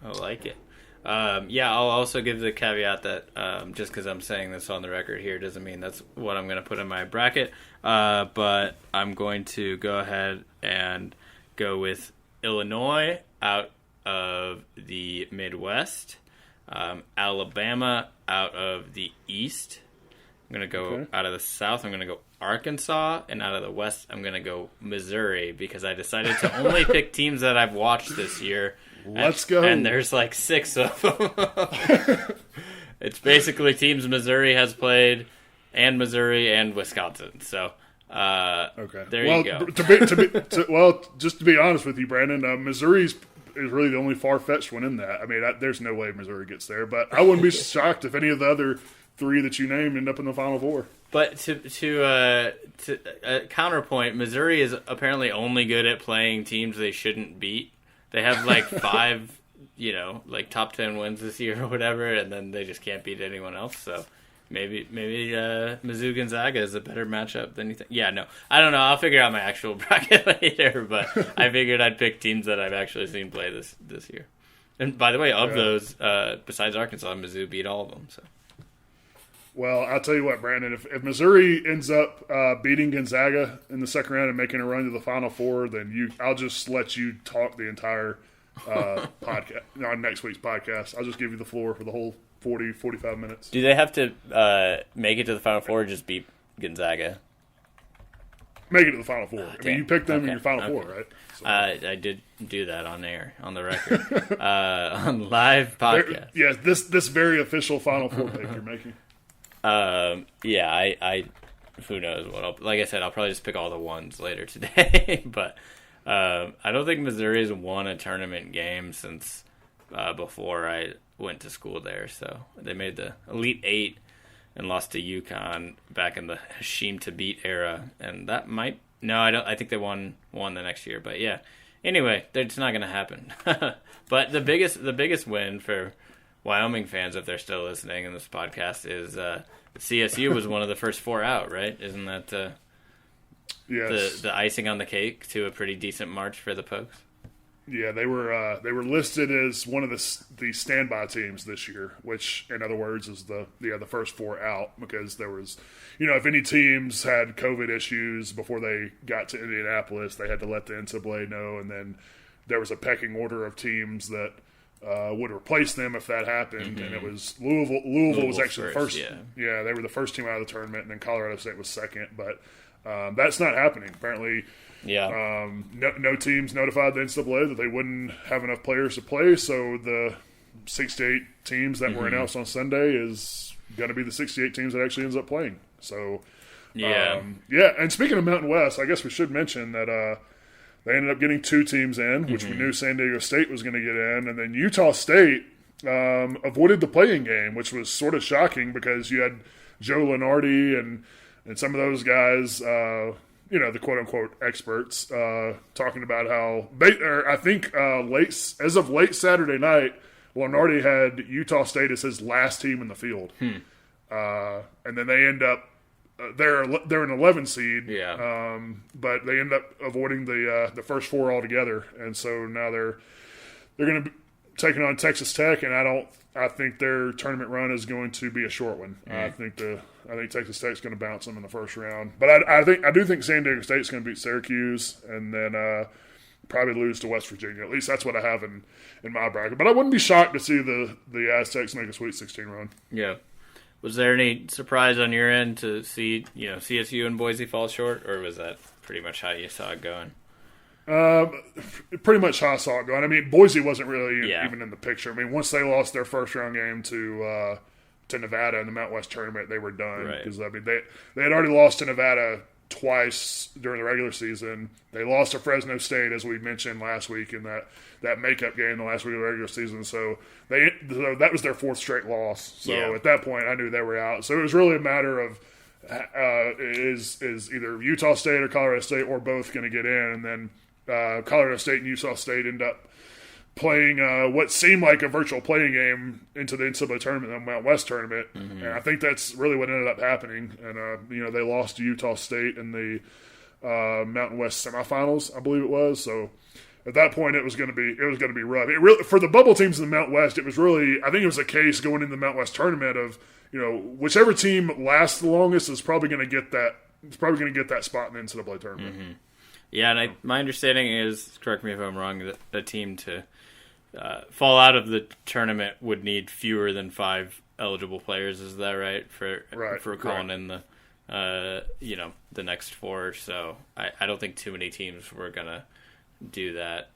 [SPEAKER 2] I like it. Yeah, I'll also give the caveat that just because I'm saying this on the record here doesn't mean that's what I'm going to put in my bracket. But I'm going to go ahead and go with Illinois out of the Midwest, Alabama out of the East. I'm going to go out of the South. I'm going to go Arkansas, and out of the West, I'm going to go Missouri because I decided to only pick teams that I've watched this year.
[SPEAKER 1] Let's go.
[SPEAKER 2] And there's like 6 of them. It's basically teams Missouri has played, and Missouri and Wisconsin. So there you go.
[SPEAKER 1] Just to be honest with you, Brandon, Missouri is really the only far-fetched one in that. I mean, there's no way Missouri gets there, but I wouldn't be shocked if any of the other 3 that you named end up in the Final Four.
[SPEAKER 2] But to counterpoint, Missouri is apparently only good at playing teams they shouldn't beat. They have like 5, like top 10 wins this year or whatever, and then they just can't beat anyone else. So maybe Mizzou Gonzaga is a better matchup than you think. Yeah, no, I don't know. I'll figure out my actual bracket later, but I figured I'd pick teams that I've actually seen play this year. And by the way, of those, besides Arkansas, Mizzou beat all of them. So.
[SPEAKER 1] Well, I'll tell you what, Brandon. If Missouri ends up beating Gonzaga in the second round and making a run to the Final Four, then I'll just let you talk the entire podcast on next week's podcast. I'll just give you the floor for the whole 40, 45 minutes.
[SPEAKER 2] Do they have to make it to the Final Four or just beat Gonzaga?
[SPEAKER 1] Make it to the Final Four. I mean, you picked them in your Final Four, right? So.
[SPEAKER 2] I did do that on air, on the record, on live podcast.
[SPEAKER 1] Yes, this very official Final Four pick you're making.
[SPEAKER 2] Yeah, I who knows what like I said, I'll probably just pick all the ones later today, but I don't think Missouri's won a tournament game since before I went to school there. So they made the Elite Eight and lost to UConn back in the Hashim to beat era, and that might I think they won the next year, but yeah. Anyway, it's not going to happen. But the biggest win for Wyoming fans, if they're still listening in this podcast, is CSU was one of the first 4 out, right? Isn't that
[SPEAKER 1] yes.
[SPEAKER 2] the icing on the cake to a pretty decent march for the Pokes? Yeah,
[SPEAKER 1] they were listed as one of the standby teams this year, which in other words is the first 4 out, because there was, if any teams had COVID issues before they got to Indianapolis, they had to let the NCAA know, and then there was a pecking order of teams that would replace them if that happened. And it was Louisville. Louisville was actually the first. Yeah, they were the first team out of the tournament, and then Colorado State was second. But that's not happening. Apparently, no teams notified the NCAA that they wouldn't have enough players to play. So the 68 teams that were announced on Sunday is going to be the 68 teams that actually ends up playing. So, and speaking of Mountain West, I guess we should mention that they ended up getting 2 teams in, which we knew San Diego State was going to get in, and then Utah State avoided the play-in game, which was sort of shocking because you had Joe Lunardi and some of those guys, the quote-unquote experts, talking about how I think as of late Saturday night, Lunardi had Utah State as his last team in the field. And then they end up they're an 11 seed, but they end up avoiding the first 4 altogether, and so now they're going to be taking on Texas Tech, and I think their tournament run is going to be a short one. I think Texas Tech's going to bounce them in the first round, but I do think San Diego State's going to beat Syracuse, and then probably lose to West Virginia. At least that's what I have in my bracket. But I wouldn't be shocked to see the Aztecs make a Sweet 16 run.
[SPEAKER 2] Yeah. Was there any surprise on your end to see CSU and Boise fall short, or was that pretty much how you saw it going?
[SPEAKER 1] Pretty much how I saw it going. I mean, Boise wasn't really even in the picture. I mean, once they lost their first round game to Nevada in the Mountain West tournament, they were done because I mean they had already lost to Nevada twice during the regular season. They lost to Fresno State, as we mentioned last week, in that makeup game the last week of the regular season. So that was their 4th straight loss. So at that point, I knew they were out. So it was really a matter of is either Utah State or Colorado State or both going to get in, and then Colorado State and Utah State end up playing what seemed like a virtual playing game into the NCAA tournament, the Mountain West tournament, and I think that's really what ended up happening. And they lost to Utah State in the Mountain West semifinals, I believe it was. So at that point, it was going to be rough. It really, for the bubble teams in the Mountain West, it was really, I think it was a case going into the Mountain West tournament of whichever team lasts the longest is probably going to get that. It's probably going to get that spot in the NCAA tournament.
[SPEAKER 2] Yeah, and my understanding is, correct me if I'm wrong, that a team to fall out of the tournament would need fewer than 5 eligible players. Is that right? For calling in the the next 4. So I don't think too many teams were gonna do that.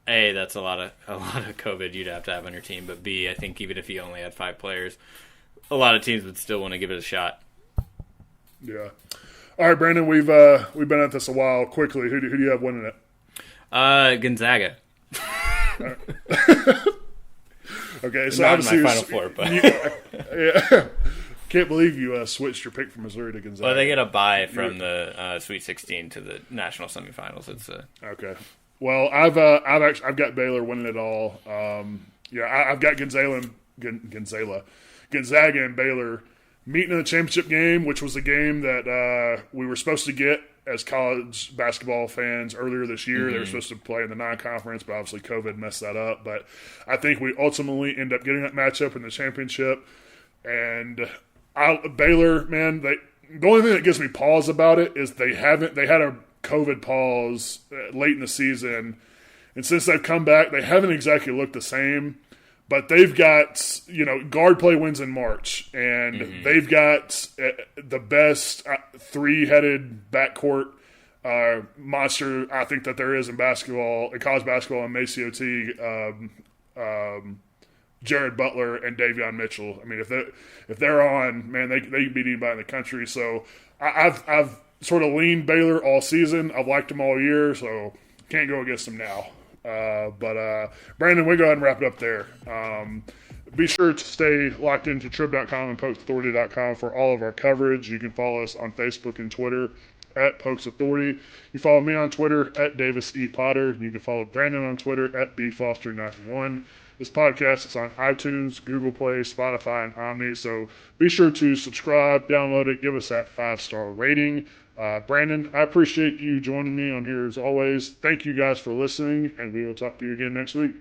[SPEAKER 2] That's a lot of COVID you'd have to have on your team. But B, I think even if you only had 5 players, a lot of teams would still want to give it a shot.
[SPEAKER 1] Yeah. All right, Brandon, we've been at this a while. Quickly, who do you have winning it?
[SPEAKER 2] Gonzaga.
[SPEAKER 1] Okay, so
[SPEAKER 2] not
[SPEAKER 1] obviously
[SPEAKER 2] my Final Four, but
[SPEAKER 1] can't believe you switched your pick from Missouri to Gonzaga.
[SPEAKER 2] Well, they get a bye from the Sweet 16 to the national semifinals. It's
[SPEAKER 1] okay. Well, I've got Baylor winning it all. I've got Gonzaga and Baylor meeting in the championship game, which was a game that we were supposed to get as college basketball fans earlier this year. They were supposed to play in the non-conference, but obviously COVID messed that up. But I think we ultimately end up getting that matchup in the championship. And Baylor, man, the only thing that gives me pause about it is they had a COVID pause late in the season. And since they've come back, they haven't exactly looked the same. But they've got, guard play wins in March, and they've got the best 3-headed backcourt monster I think that there is in basketball, in college basketball, and Maceo T, Jared Butler, and Davion Mitchell. I mean, if they're on, man, they can beat anybody in the country. So I've sort of leaned Baylor all season. I've liked them all year, so can't go against them now. But Brandon, we go ahead and wrap it up there. Be sure to stay locked into Trib.com and PokesAuthority.com for all of our coverage. You can follow us on Facebook and Twitter at Pokes Authority. You follow me on Twitter at Davis E. Potter. You can follow Brandon on Twitter at BFoster91. This podcast is on iTunes, Google Play, Spotify, and Omni. So be sure to subscribe, download it, give us that 5-star rating. Brandon, I appreciate you joining me on here as always. Thank you guys for listening, and we will talk to you again next week.